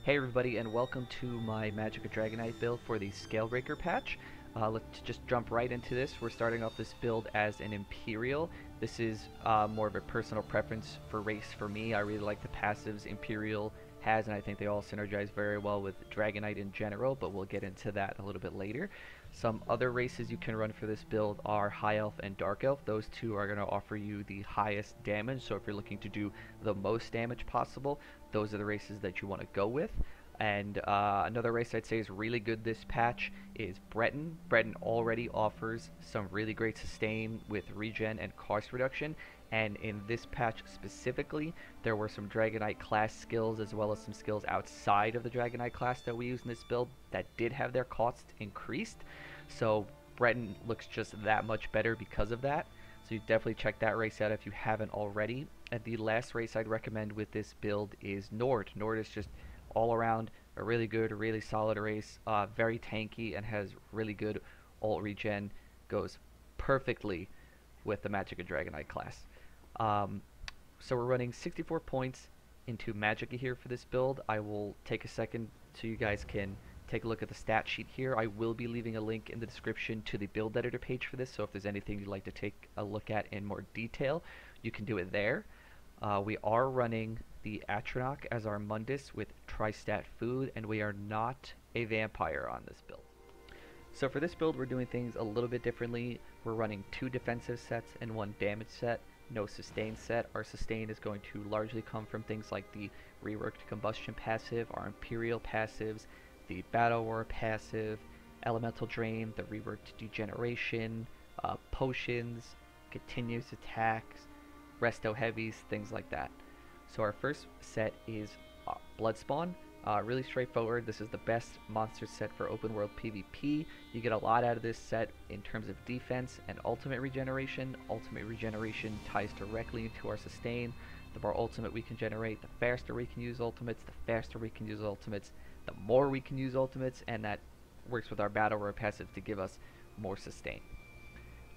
Hey everybody, and welcome to my Magicka Dragonknight build for the Scalebreaker patch. Let's just jump right into this. We're starting off this build as an Imperial. This is more of a personal preference for race for me. I really like the passives Imperial has, and I think they all synergize very well with Dragonknight in general, but we'll get into that a little bit later. Some other races you can run for this build are High Elf and Dark Elf. Those two are going to offer you the highest damage, so if you're looking to do the most damage possible, those are the races that you want to go with. And another race I'd say is really good this patch is Breton. Breton already offers some really great sustain with regen and cost reduction, and in this patch specifically there were some Dragonknight class skills as well as some skills outside of the Dragonknight class that we use in this build that did have their costs increased. So Breton looks just that much better because of that. So you definitely check that race out if you haven't already. And the last race I'd recommend with this build is Nord. Nord is just all around a really good, really solid race, very tanky and has really good ult regen, goes perfectly with the Magicka Dragonknight class. So we're running 64 points into Magicka here for this build. I will take a second so you guys can take a look at the stat sheet here. I will be leaving a link in the description to the build editor page for this, so if there's anything you'd like to take a look at in more detail, you can do it there. We are running the Atronach as our Mundus with Tri-Stat Food, and we are not a vampire on this build. So for this build we're doing things a little bit differently. We're running 2 defensive sets and 1 damage set, no sustain set. Our sustain is going to largely come from things like the reworked combustion passive, our Imperial passives, the Battle War passive, Elemental Drain, the reworked degeneration, potions, continuous attacks, resto heavies, things like that. So our first set is Bloodspawn. Really straightforward. This is the best monster set for open world PvP. You get a lot out of this set in terms of defense and ultimate regeneration. Ultimate regeneration ties directly into our sustain. The more ultimate we can generate, the faster we can use ultimates. The faster we can use ultimates, the more we can use ultimates, and that works with our Battle Roar passive to give us more sustain.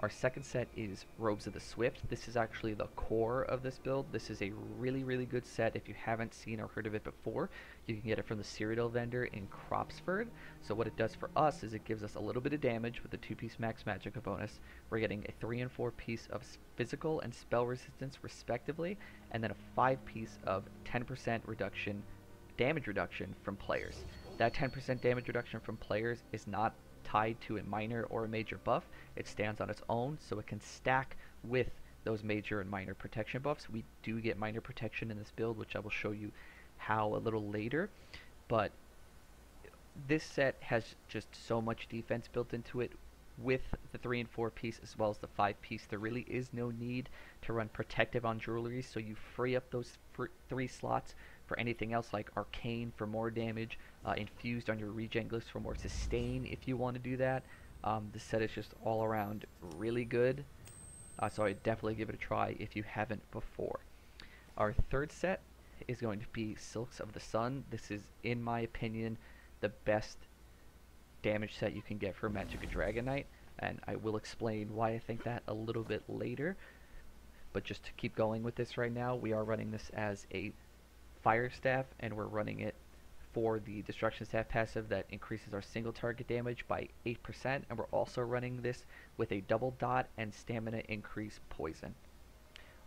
Our second set is Robes of the Swift. This is actually the core of this build. This is a really good set. If you haven't seen or heard of it before, you can get it from the Cyrodiil vendor in Cropsford. So what it does for us is it gives us a little bit of damage with the 2-piece max Magicka bonus. We're getting a 3 and 4 piece of physical and spell resistance respectively, and then a 5 piece of 10% reduction, damage reduction from players. That 10% damage reduction from players is not tied to a minor or a major buff. It stands on its own, so it can stack with those major and minor protection buffs. We do get minor protection in this build, which I will show you how a little later, but this set has just so much defense built into it with the 3 and 4 piece as well as the 5 piece. There really is no need to run protective on jewelry, so you free up those 3 slots for anything else like Arcane for more damage, Infused on your regen glyphs for more sustain if you want to do that. This set is just all around really good, so I definitely give it a try if you haven't before. Our third set is going to be Silks of the Sun. This is, in my opinion, the best damage set you can get for Magicka Dragonknight, and I will explain why I think that a little bit later. But just to keep going with this right now, we are running this as a Fire Staff, and we're running it for the Destruction Staff passive that increases our single target damage by 8%, and we're also running this with a double dot and stamina increase poison.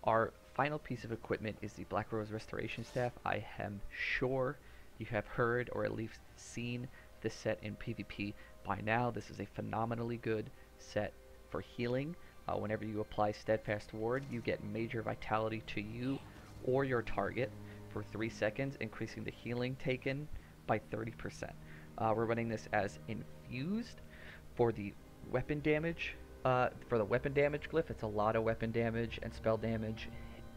Our final piece of equipment is the Black Rose Restoration Staff. I am sure you have heard or at least seen this set in PvP by now. This is a phenomenally good set for healing. Whenever you apply Steadfast Ward, you get major vitality to you or your target for 3 seconds, increasing the healing taken by 30%. We're running this as Infused for the weapon damage. Glyph, it's a lot of weapon damage and spell damage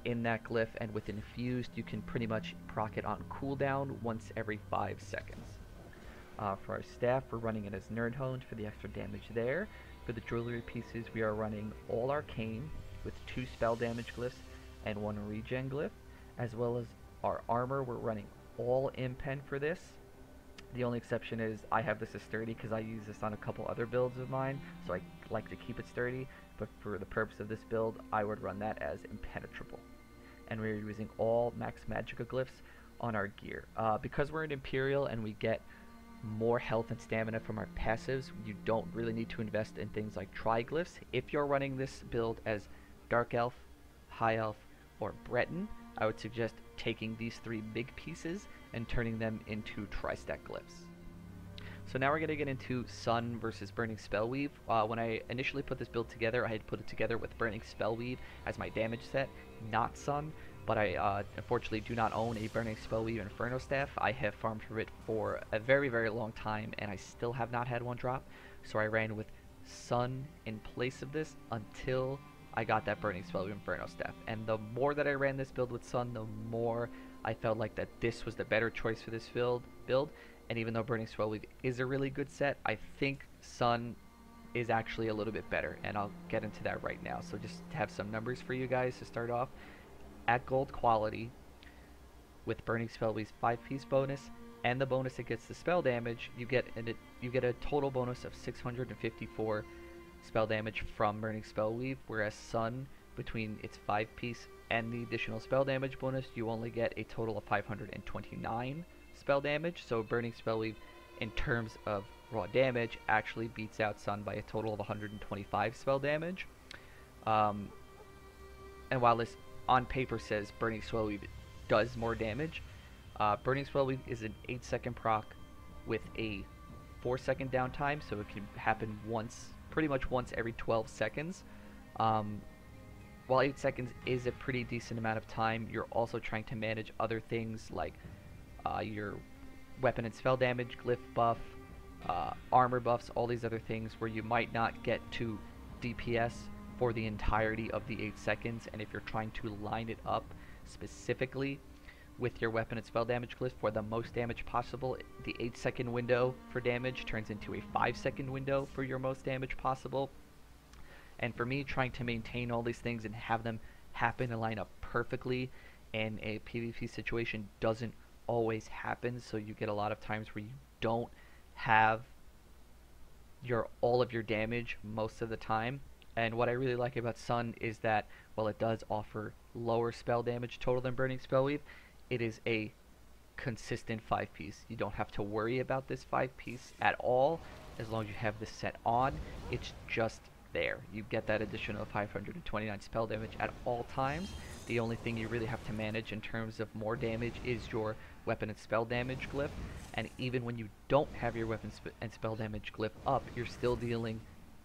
in that glyph, and with Infused you can pretty much proc it on cooldown once every 5 seconds. For our staff, we're running it as Nerdhoned for the extra damage there. For the jewelry pieces, we are running all Arcane with 2 spell damage glyphs and 1 regen glyph, as well as our armor. We're running all Impen for this. The only exception is I have this as sturdy because I use this on a couple other builds of mine, so I like to keep it sturdy, but for the purpose of this build I would run that as impenetrable. And we're using all max Magicka glyphs. on our gear. Because we're an Imperial and we get more health and stamina from our passives, you don't really need to invest in things like triglyphs. If you're running this build as Dark Elf, High Elf, or Breton, I would suggest taking these 3 big pieces and turning them into tri-stack glyphs. So now we're going to get into Sun versus Burning Spellweave. When I initially put this build together, I had put it together with Burning Spellweave as my damage set, not Sun, but I unfortunately do not own a Burning Spellweave Inferno Staff. I have farmed for it for a very, very long time, and I still have not had one drop, so I ran with Sun in place of this until I got that Burning Spellweave Inferno Staff. And the more that I ran this build with Sun, the more I felt like that this was the better choice for this build. And even though Burning Spellweave is a really good set, I think Sun is actually a little bit better, and I'll get into that right now. So just to have some numbers for you guys to start off. At gold quality, with Burning Spellweave's 5-piece bonus and the bonus it gets the spell damage, you get a total bonus of 654 spell damage from Burning Spellweave, whereas Sun, between its 5-piece and the additional spell damage bonus, you only get a total of 529 spell damage. So Burning Spellweave, in terms of raw damage, actually beats out Sun by a total of 125 spell damage. And while this on paper says Burning Spellweave does more damage, Burning Spellweave is an 8-second proc with a 4-second downtime, so it can happen pretty much once every 12 seconds. While 8 seconds is a pretty decent amount of time, you're also trying to manage other things like your weapon and spell damage, glyph buff, armor buffs, all these other things where you might not get to DPS for the entirety of the 8 seconds, and if you're trying to line it up specifically with your weapon and spell damage glyph for the most damage possible, the 8-second window for damage turns into a 5-second window for your most damage possible. And for me, trying to maintain all these things and have them happen and line up perfectly in a PvP situation doesn't always happen, so you get a lot of times where you don't have all of your damage most of the time. And what I really like about Sun is that while it does offer lower spell damage total than Burning Spellweave, it is a consistent 5-piece. You don't have to worry about this 5-piece at all as long as you have this set on. It's just there. You get that additional 529 spell damage at all times. The only thing you really have to manage in terms of more damage is your weapon and spell damage glyph, and even when you don't have your weapon and spell damage glyph up, you're still dealing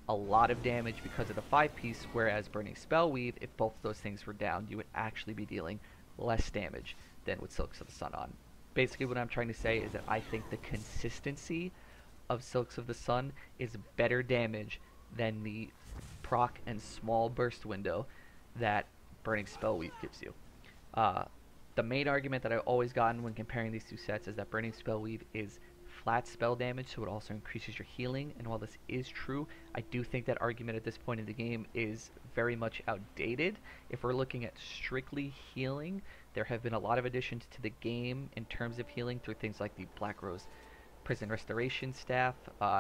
a lot of damage because of the 5-piece, whereas Burning Spellweave, if both of those things were down, you would actually be dealing less damage than with Silks of the Sun on. Basically what I'm trying to say is that I think the consistency of Silks of the Sun is better damage than the proc and small burst window that Burning Spellweave gives you. The main argument that I've always gotten when comparing these two sets is that Burning Spellweave is flat spell damage, so it also increases your healing, and while this is true, I do think that argument at this point in the game is very much outdated. If we're looking at strictly healing, there have been a lot of additions to the game in terms of healing through things like the Black Rose Prison Restoration Staff.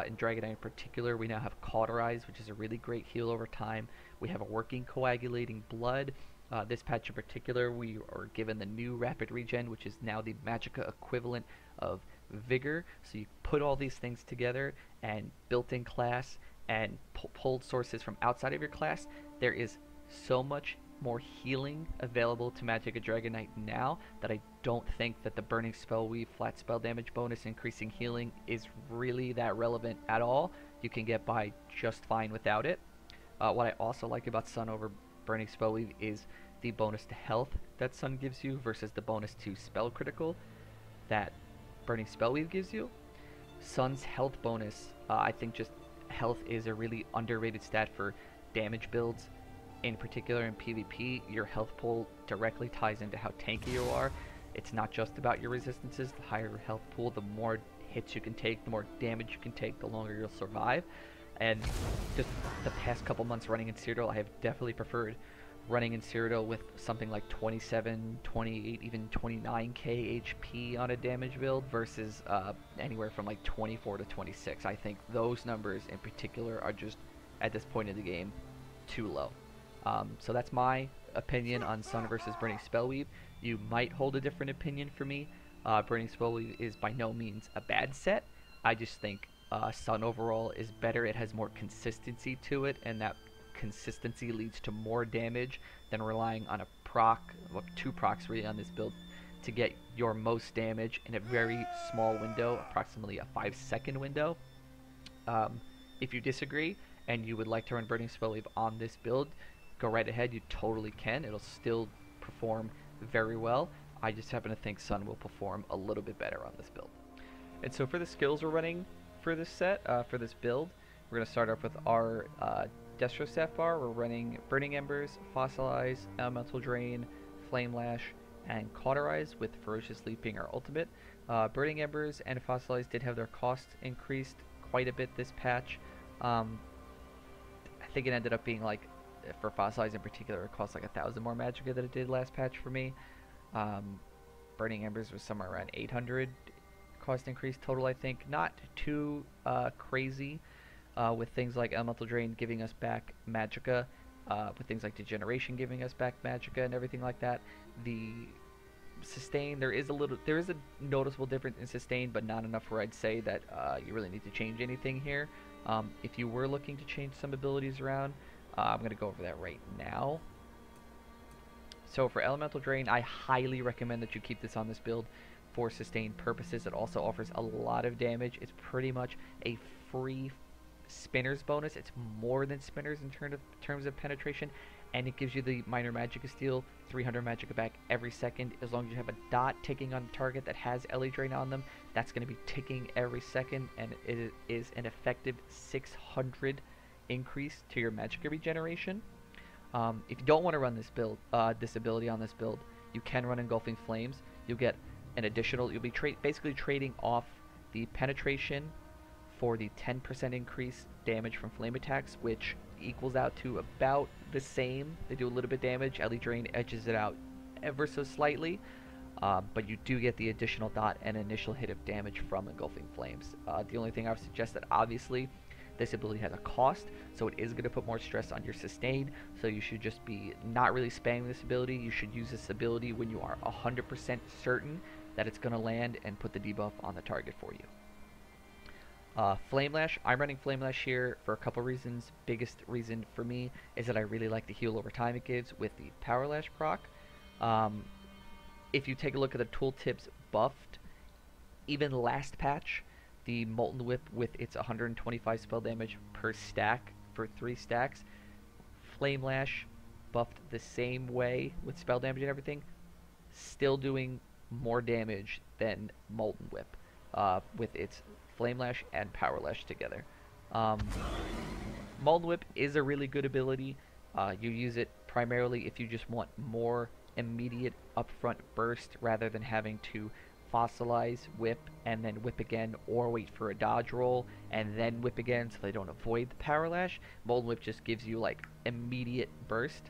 In Dragonknight in particular, we now have Cauterize, which is a really great heal over time. We have a working Coagulating Blood. This patch in particular, we are given the new Rapid Regen, which is now the Magicka equivalent of Vigor. So you put all these things together and built-in class and pulled sources from outside of your class, there is so much more healing available to Magicka Dragonknight now that I don't think that the Burning Spellweave flat spell damage bonus increasing healing is really that relevant at all. You can get by just fine without it. What I also like about Sun over Burning Spellweave is the bonus to health that Sun gives you versus the bonus to spell critical that Burning Spellweave gives you. Sun's health bonus, I think just health is a really underrated stat for damage builds. In particular in PvP, your health pool directly ties into how tanky you are. It's not just about your resistances. The higher your health pool, the more hits you can take, the more damage you can take, the longer you'll survive. And just the past couple months running in Cyrodiil, I have definitely preferred running in Cyrodiil with something like 27, 28, even 29k HP on a damage build versus anywhere from like 24 to 26. I think those numbers in particular are just, at this point in the game, too low. So that's my opinion on Sun versus Burning Spellweave. You might hold a different opinion for me. Burning Spell is by no means a bad set. I just think Sun overall is better. It has more consistency to it, and that consistency leads to more damage than relying on a proc, well, 2 procs really on this build to get your most damage in a very small window, approximately a 5-second window. If you disagree and you would like to run Burning Spell Wave on this build, go right ahead. You totally can. It'll still perform very well. I just happen to think Sun will perform a little bit better on this build. And so for the skills we're running for this set, for this build, we're going to start off with our Destro Staff bar. We're running Burning Embers, Fossilize, Elemental Drain, Flame Lash, and Cauterize, with Ferocious Leap being our ultimate. Burning Embers and Fossilize did have their costs increased quite a bit this patch. I think it ended up being like, for Fossilize in particular, it cost like 1,000 more Magicka than it did last patch for me. Burning Embers was somewhere around 800 cost increase total, I think. Not too crazy, with things like Elemental Drain giving us back Magicka, with things like Degeneration giving us back Magicka and everything like that. The Sustain, there is a noticeable difference in Sustain, but not enough where I'd say that you really need to change anything here. If you were looking to change some abilities around, I'm going to go over that right now. So for Elemental Drain, I highly recommend that you keep this on this build for sustain purposes. It also offers a lot of damage. It's pretty much a free Spinners bonus. It's more than Spinners in terms of penetration, and it gives you the minor Magicka steal, 300 Magicka back every second. As long as you have a dot ticking on the target that has LA Drain on them, that's going to be ticking every second, and it is an effective 600 increase to your Magicka regeneration. If you don't want to run this build, this ability on this build, you can run Engulfing Flames. You'll get an additional, you'll be basically trading off the penetration for the 10% increase damage from flame attacks, which equals out to about the same. They do a little bit damage. LE Drain edges it out ever so slightly, but you do get the additional dot and initial hit of damage from Engulfing Flames. The only thing I would suggest that obviously this ability has a cost, so it is going to put more stress on your sustain, so you should just be not really spamming this ability. You should use this ability when you are 100% certain that it's going to land and put the debuff on the target for you. Flame Lash, I'm running Flame Lash here for a couple reasons. Biggest reason for me is that I really like the heal over time it gives with the Power Lash proc. If you take a look at the tooltips buffed, even last patch, the Molten Whip with its 125 spell damage per stack for 3 stacks, Flame Lash buffed the same way with spell damage and everything, still doing more damage than Molten Whip with its Flame Lash and Power Lash together. Molten Whip is a really good ability. You use it primarily if you just want more immediate upfront burst rather than having to fossilize, whip, and then whip again, or wait for a dodge roll and then whip again so they don't avoid the Power Lash. Molten Whip just gives you like immediate burst.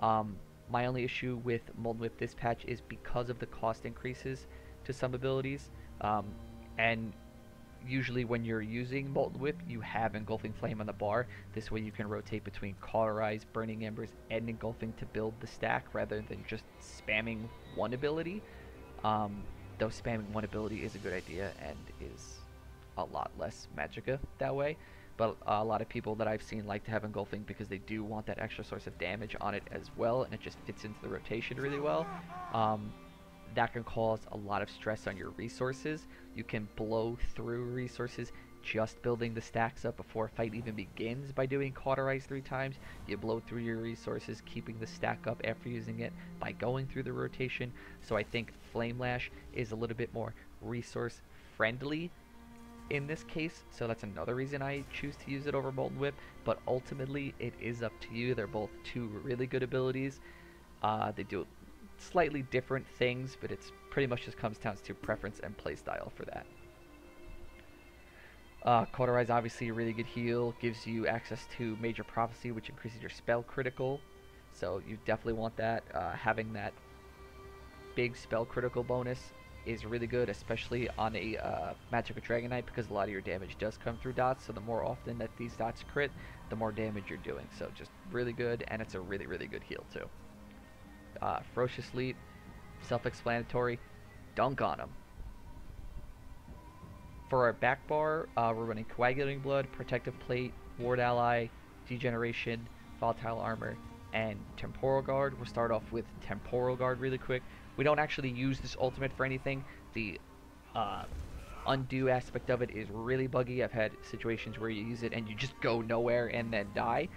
My only issue with Molten Whip this patch is because of the cost increases to some abilities, and usually when you're using Molten Whip, you have Engulfing Flame on the bar. This way you can rotate between Cauterize, Burning Embers, and Engulfing to build the stack rather than just spamming one ability. Though spamming one ability is a good idea and is a lot less Magicka that way. But a lot of people that I've seen like to have Engulfing because they do want that extra source of damage on it as well, and it just fits into the rotation really well. That can cause a lot of stress on your resources. You can blow through resources just building the stacks up before a fight even begins by doing Cauterize 3 times. You blow through your resources keeping the stack up after using it by going through the rotation. So I think Flame Lash is a little bit more resource friendly in this case, so that's another reason I choose to use it over Molten Whip, but ultimately it is up to you. They're both 2 really good abilities. They do slightly different things, but it's pretty much just comes down to preference and playstyle for that. Cauterize, obviously a really good heal, gives you access to Major Prophecy, which increases your spell critical, so you definitely want that. Having that big spell critical bonus is really good, especially on a Magicka Dragonknight, because a lot of your damage does come through dots, so the more often that these dots crit, the more damage you're doing, so just really good, and it's a really, really good heal too. Ferocious Leap, self-explanatory, dunk on him. For our back bar, we're running Coagulating Blood, Protective Plate, Ward Ally, Degeneration, Volatile Armor, and Temporal Guard. We'll start off with Temporal Guard really quick. We don't actually use this ultimate for anything. The undo aspect of it is really buggy. I've had situations where you use it and you just go nowhere and then die.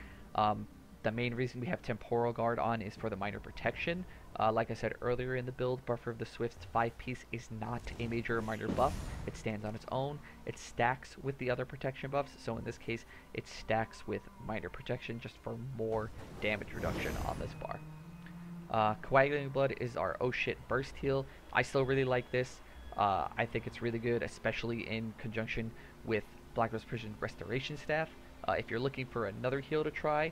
The main reason we have Temporal Guard on is for the minor protection. Like I said earlier in the build, Buffer of the Swift's 5-piece is not a major or minor buff. It stands on its own. It stacks with the other protection buffs, so in this case, it stacks with minor protection just for more damage reduction on this bar. Coagulating Blood is our oh shit burst heal. I still really like this. I think it's really good, especially in conjunction with Black Rose Prison Restoration Staff. If you're looking for another heal to try,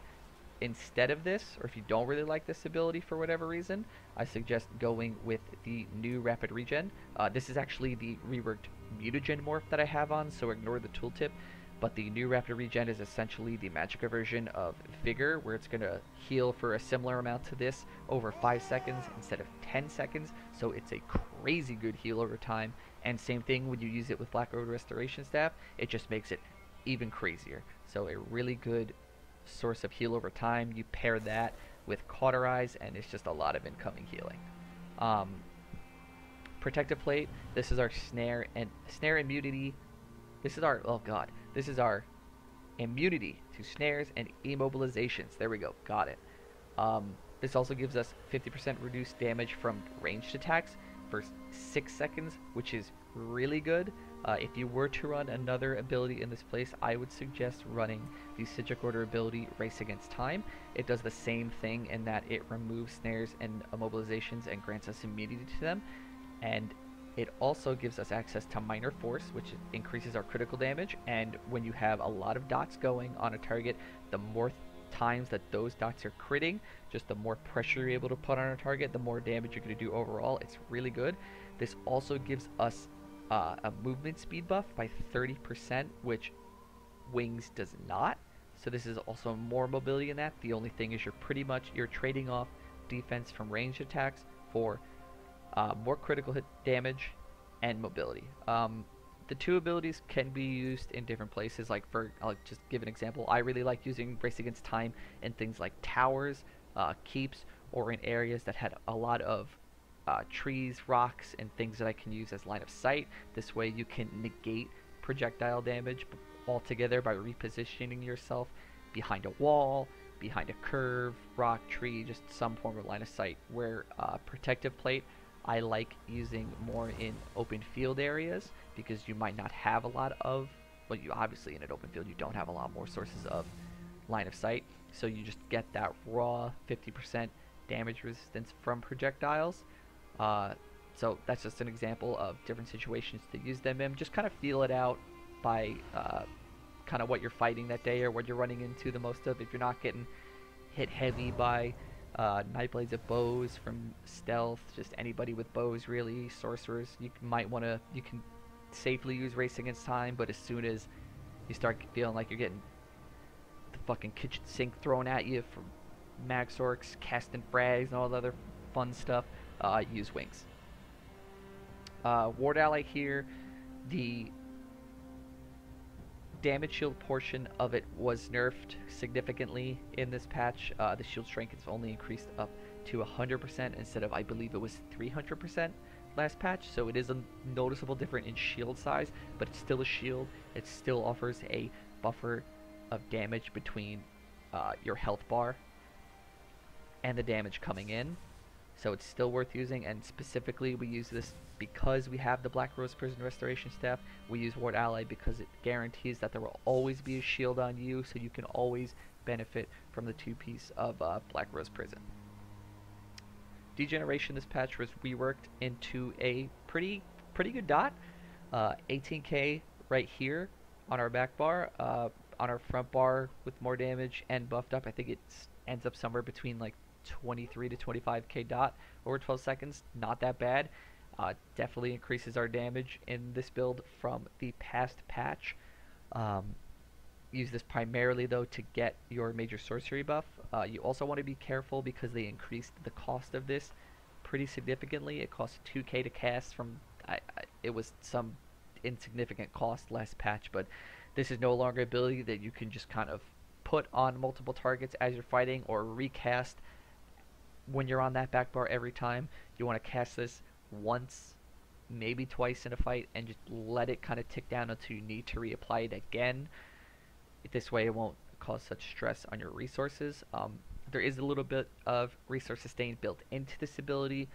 instead of this, or if you don't really like this ability for whatever reason, I suggest going with the new Rapid Regen. This is actually the reworked Mutagen morph that I have on, so ignore the tooltip. But the new Rapid Regen is essentially the Magicka version of Vigor, where it's going to heal for a similar amount to this over 5 seconds instead of 10 seconds. So it's a crazy good heal over time. And same thing when you use it with Black Road Restoration Staff, it just makes it even crazier. So a really good source of heal over time. You pair that with Cauterize and it's just a lot of incoming healing. Protective Plate, this is our snare immunity. This is our this is our immunity to snares and immobilizations. There we go, got it. This also gives us 50% reduced damage from ranged attacks for 6 seconds, which is really good. If you were to run another ability in this place, I would suggest running the Sigil Order ability, Race Against Time. It does the same thing in that it removes snares and immobilizations and grants us immunity to them. And it also gives us access to Minor Force, which increases our critical damage. And when you have a lot of dots going on a target, the more times that those dots are critting, just the more pressure you're able to put on a target, the more damage you're going to do overall. It's really good. This also gives us a movement speed buff by 30%, which Wings does not. So this is also more mobility in that. The only thing is you're trading off defense from ranged attacks for more critical hit damage and mobility. The two abilities can be used in different places. Like I'll just give an example. I really like using Race Against Time in things like towers, keeps, or in areas that had a lot of trees, rocks, and things that I can use as line of sight. This way you can negate projectile damage altogether by repositioning yourself behind a wall, behind a curve, rock, tree, just some form of line of sight. Where Protective Plate I like using more in open field areas, because you might not have a lot of, well, you obviously in an open field you don't have a lot more sources of line of sight, so you just get that raw 50% damage resistance from projectiles. So that's just an example of different situations to use them in. Just kind of feel it out by kind of what you're fighting that day or what you're running into the most of. If you're not getting hit heavy by Nightblades of bows from stealth, just anybody with bows really, sorcerers, you can safely use Race Against Time. But as soon as you start feeling like you're getting the fucking kitchen sink thrown at you from Magsorks, casting frags, and all the other fun stuff, use Wings. Ward Ally here, the damage shield portion of it was nerfed significantly in this patch. The shield strength is only increased up to 100% instead of, I believe it was 300% last patch, so it is a noticeable difference in shield size, but it's still a shield. It still offers a buffer of damage between your health bar and the damage coming in, so it's still worth using. And specifically we use this because we have the Black Rose Prison Restoration Staff. We use Ward Ally because it guarantees that there will always be a shield on you, so you can always benefit from the 2-piece of Black Rose Prison. Degeneration this patch was reworked into a pretty good dot. 18k right here on our back bar. On our front bar with more damage and buffed up, I think it ends up somewhere between like 23 to 25k dot over 12 seconds. Not that bad. Definitely increases our damage in this build from the past patch. Use this primarily though to get your major sorcery buff. You also want to be careful because they increased the cost of this pretty significantly. It costs 2k to cast from it was some insignificant cost last patch, but this is no longer an ability that you can just kind of put on multiple targets as you're fighting or recast when you're on that back bar every time. You want to cast this once, maybe twice in a fight, and just let it kind of tick down until you need to reapply it again. This way it won't cause such stress on your resources. There is a little bit of resource sustain built into this ability.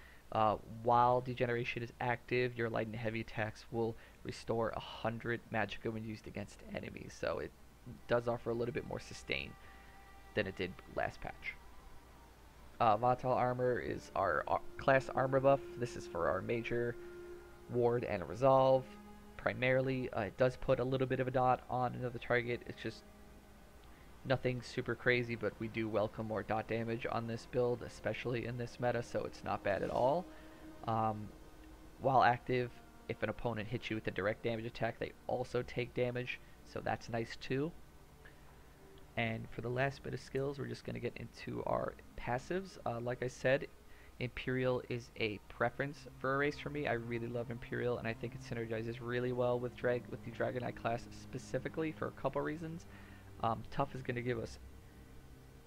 While Degeneration is active, your light and heavy attacks will restore 100 Magicka when used against enemies, so it does offer a little bit more sustain than it did last patch. Volatile Armor is our class armor buff. This is for our Major, Ward, and Resolve primarily. It does put a little bit of a dot on another target. It's just nothing super crazy, but we do welcome more dot damage on this build, especially in this meta, so it's not bad at all. While active, if an opponent hits you with a direct damage attack, they also take damage, so that's nice too. And for the last bit of skills, we're just going to get into our passives. Like I said, Imperial is a preference for a race for me. I really love Imperial, and I think it synergizes really well with the Dragonknight class specifically for a couple reasons. Tough is going to give us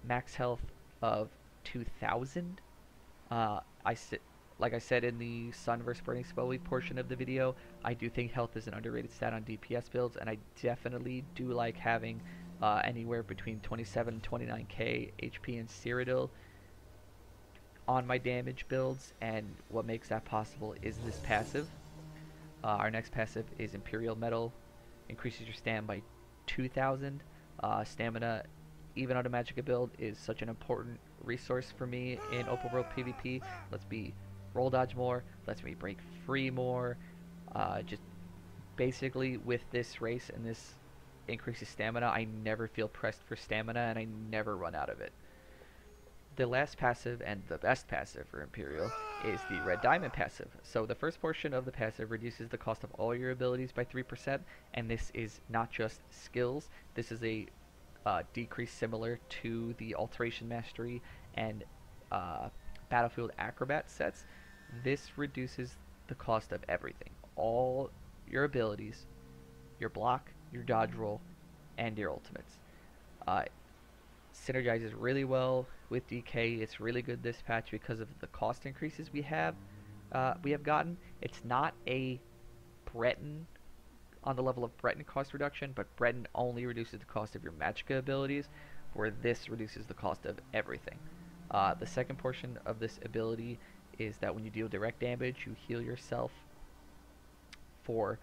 max health of 2,000. Like I said in the Sun vs Burning Spell Week portion of the video, I do think health is an underrated stat on DPS builds, and I definitely do like having anywhere between 27 and 29k HP and Cyrodiil on my damage builds, and what makes that possible is this passive. Our next passive is Imperial Metal, increases your stam by 2,000. Stamina, even on a Magicka build, is such an important resource for me in open world PvP. Lets me roll dodge more, lets me break free more. Just basically with this race and this increases stamina, I never feel pressed for stamina, and I never run out of it. The last passive, and the best passive for Imperial, is the Red Diamond passive. So the first portion of the passive reduces the cost of all your abilities by 3%, and this is not just skills. This is a decrease similar to the Alteration Mastery and Battlefield Acrobat sets. This reduces the cost of everything. All your abilities, your block, your dodge roll, and your ultimates. Synergizes really well with DK. It's really good this patch because of the cost increases we have gotten. It's not a Breton on the level of Breton cost reduction, but Breton only reduces the cost of your Magicka abilities, where this reduces the cost of everything. The second portion of this ability is that when you deal direct damage, you heal yourself for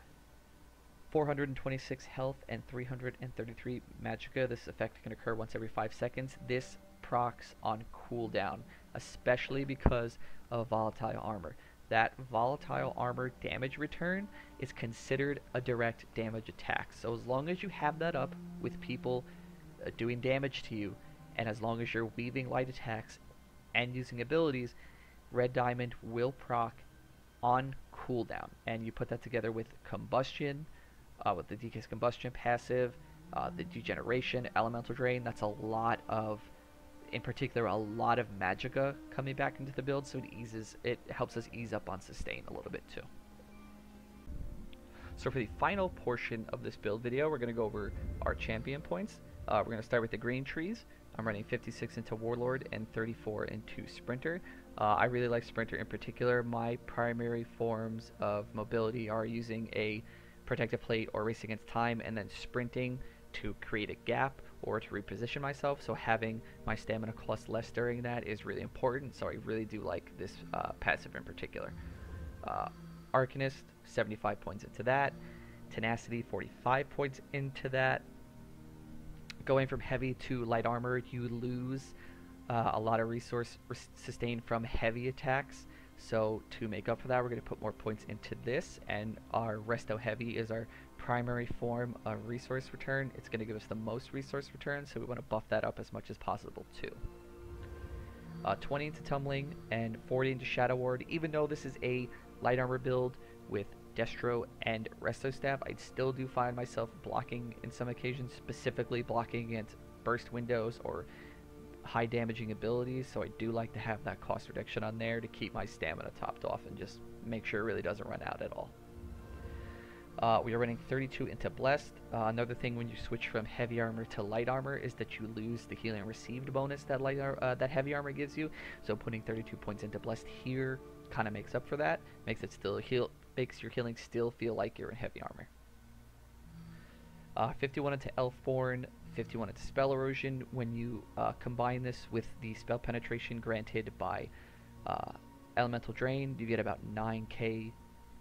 426 health and 333 Magicka. This effect can occur once every 5 seconds. This procs on cooldown, especially because of Volatile Armor. That Volatile Armor damage return is considered a direct damage attack. So as long as you have that up with people doing damage to you, and as long as you're weaving light attacks and using abilities, Red Diamond will proc on cooldown. And you put that together with Combustion, with the DK's Combustion passive, the Degeneration, Elemental Drain. That's a lot of, in particular, a lot of Magicka coming back into the build, so it helps us ease up on sustain a little bit too. So for the final portion of this build video, we're going to go over our champion points. We're going to start with the green trees. I'm running 56 into Warlord and 34 into Sprinter. I really like Sprinter in particular. My primary forms of mobility are using a protective plate or race against time, and then sprinting to create a gap or to reposition myself. So having my stamina cost less during that is really important. So I really do like this passive in particular. Arcanist, 75 points into that. Tenacity, 45 points into that. Going from heavy to light armor, you lose a lot of resource sustain from heavy attacks. So to make up for that, we're going to put more points into this, and our Resto Heavy is our primary form of resource return. It's going to give us the most resource return, so we want to buff that up as much as possible too. 20 into Tumbling and 40 into Shadow Ward. Even though this is a light armor build with Destro and Resto Staff, I still do find myself blocking in some occasions, specifically blocking against burst windows or high damaging abilities, so I do like to have that cost reduction on there to keep my stamina topped off and just make sure it really doesn't run out at all. We are running 32 into Blessed. Another thing when you switch from heavy armor to light armor is that you lose the healing received bonus that that heavy armor gives you. So putting 32 points into Blessed here kind of makes up for that. Makes your healing still feel like you're in heavy armor. 51 into Elfborn, 51 into Spell Erosion. When you combine this with the spell penetration granted by Elemental Drain, you get about 9k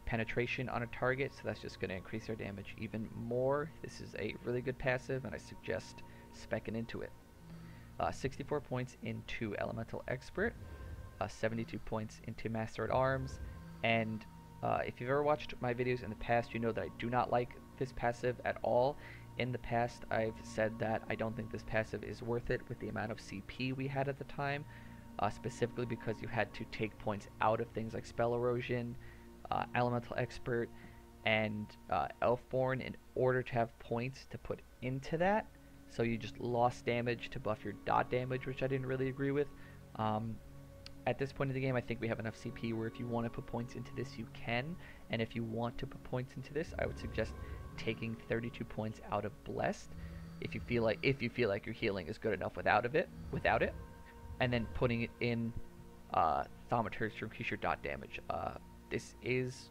penetration on a target, so that's just going to increase our damage even more. This is a really good passive, and I suggest speccing into it. 64 points into Elemental Expert, 72 points into Master at Arms, and if you've ever watched my videos in the past, you know that I do not like this passive at all. In the past, I've said that I don't think this passive is worth it with the amount of CP we had at the time, specifically because you had to take points out of things like Spell Erosion, Elemental Expert, and Elfborn in order to have points to put into that. So you just lost damage to buff your dot damage, which I didn't really agree with. At this point in the game, I think we have enough CP where if you want to put points into this, you can. And if you want to put points into this, I would suggest taking 32 points out of Blessed if you feel like your healing is good enough without it, and then putting it in Thaumaturge to increase your dot damage. This is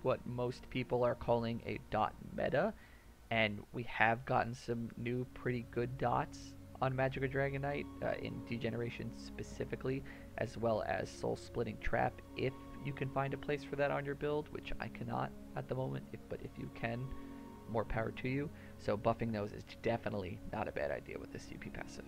what most people are calling a dot meta, and we have gotten some new pretty good dots on Magicka Dragonknight in Degeneration specifically, as well as Soul Splitting Trap if you can find a place for that on your build, which I cannot at the moment, but if you can, more power to you. So buffing those is definitely not a bad idea with this CP passive.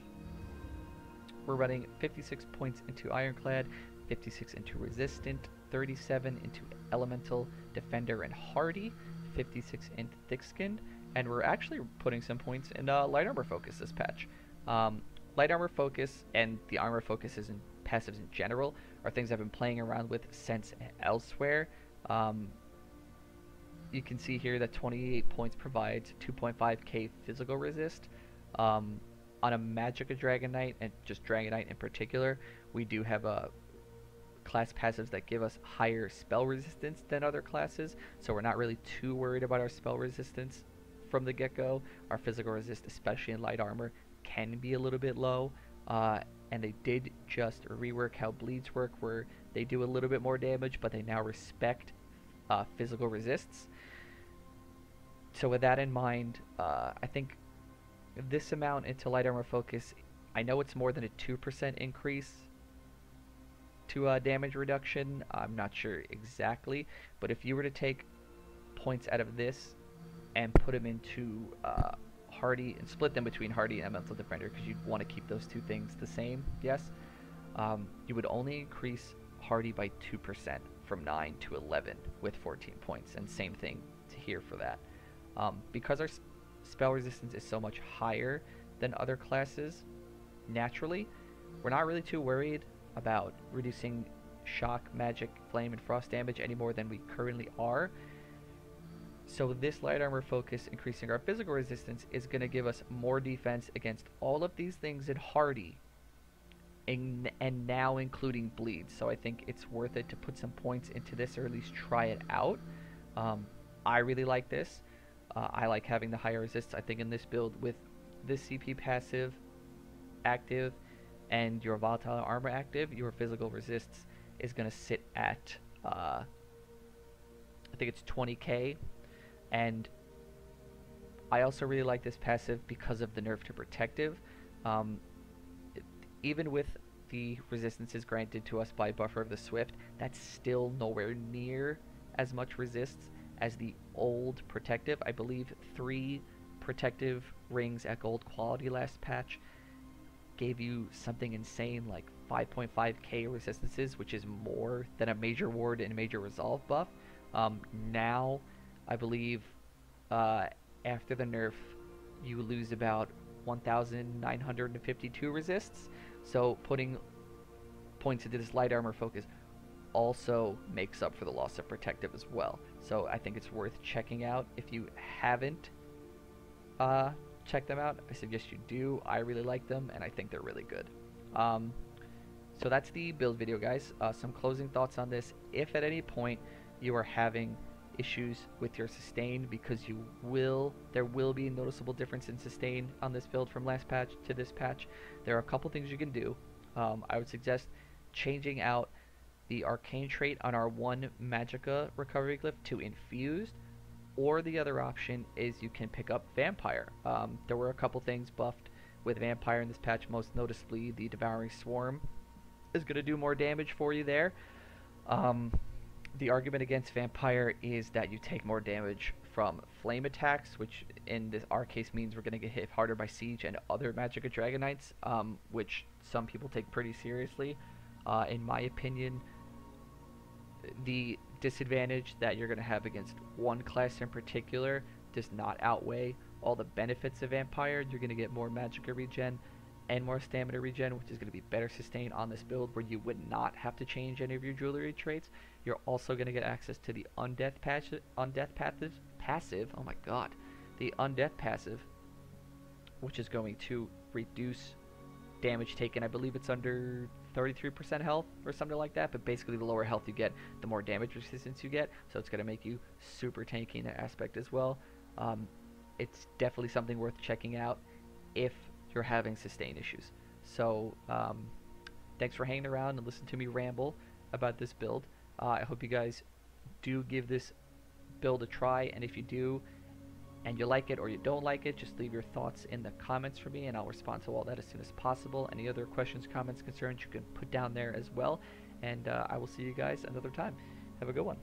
We're running 56 points into Ironclad, 56 into Resistant, 37 into Elemental, Defender, and Hardy, 56 into Thick-Skinned, and we're actually putting some points in Light Armor Focus this patch. Light Armor Focus and the Armor Focuses and passives in general are things I've been playing around with since elsewhere. You can see here that 28 points provides 2.5k physical resist. On a Magicka Dragonknight, and just Dragonknight in particular, we do have class passives that give us higher spell resistance than other classes, so we're not really too worried about our spell resistance from the get-go. Our physical resist, especially in light armor, can be a little bit low, and they did just rework how bleeds work, where they do a little bit more damage, but they now respect physical resists. So with that in mind, I think this amount into light armor focus, I know it's more than a 2% increase to damage reduction. I'm not sure exactly, but if you were to take points out of this and put them into Hardy and split them between Hardy and Elemental Defender, because you'd want to keep those two things the same, yes, you would only increase Hardy by 2% from 9 to 11 with 14 points, and same thing to here for that. Because our spell resistance is so much higher than other classes, naturally, we're not really too worried about reducing shock, magic, flame, and frost damage any more than we currently are. So this light armor focus increasing our physical resistance is going to give us more defense against all of these things in Hardy, and now including bleed. So I think it's worth it to put some points into this, or at least try it out. I really like this. I like having the higher resists. I think in this build with this CP passive active and your Volatile Armor active, your physical resists is going to sit at I think it's 20k. And I also really like this passive because of the nerf to protective. Even with the resistances granted to us by Buffer of the Swift, that's still nowhere near as much resists as the old protective. I believe 3 protective rings at gold quality last patch gave you something insane like 5.5k resistances, which is more than a major ward and a major resolve buff. Now, I believe after the nerf, you lose about 1,952 resists. So putting points into this light armor focus also makes up for the loss of protective as well. So I think it's worth checking out. If you haven't checked them out, I suggest you do. I really like them, and I think they're really good. So that's the build video, guys. Some closing thoughts on this. If at any point you are having issues with your sustain, because there will be a noticeable difference in sustain on this build from last patch to this patch. There are a couple things you can do. I would suggest changing out the arcane trait on our one Magicka recovery glyph to infused, or the other option is you can pick up vampire. There were a couple things buffed with vampire in this patch, most noticeably the devouring swarm is going to do more damage for you there. The argument against vampire is that you take more damage from flame attacks, which in our case means we're going to get hit harder by siege and other Magicka Dragoknights, which some people take pretty seriously. In my opinion, the disadvantage that you're going to have against one class in particular does not outweigh all the benefits of vampire. You're going to get more Magicka regen and more stamina regen, which is going to be better sustained on this build where you would not have to change any of your jewelry traits. You're also going to get access to the undeath passive. Oh my god. The undeath passive, which is going to reduce damage taken. I believe it's under 33% health or something like that, but basically the lower health you get, the more damage resistance you get, so it's going to make you super tanky in that aspect as well. It's definitely something worth checking out if you're having sustain issues. So thanks for hanging around and listening to me ramble about this build. I hope you guys do give this build a try, and if you do and you like it or you don't like it, just leave your thoughts in the comments for me and I'll respond to all that as soon as possible. Any other questions, comments, concerns you can put down there as well, and I will see you guys another time. Have a good one.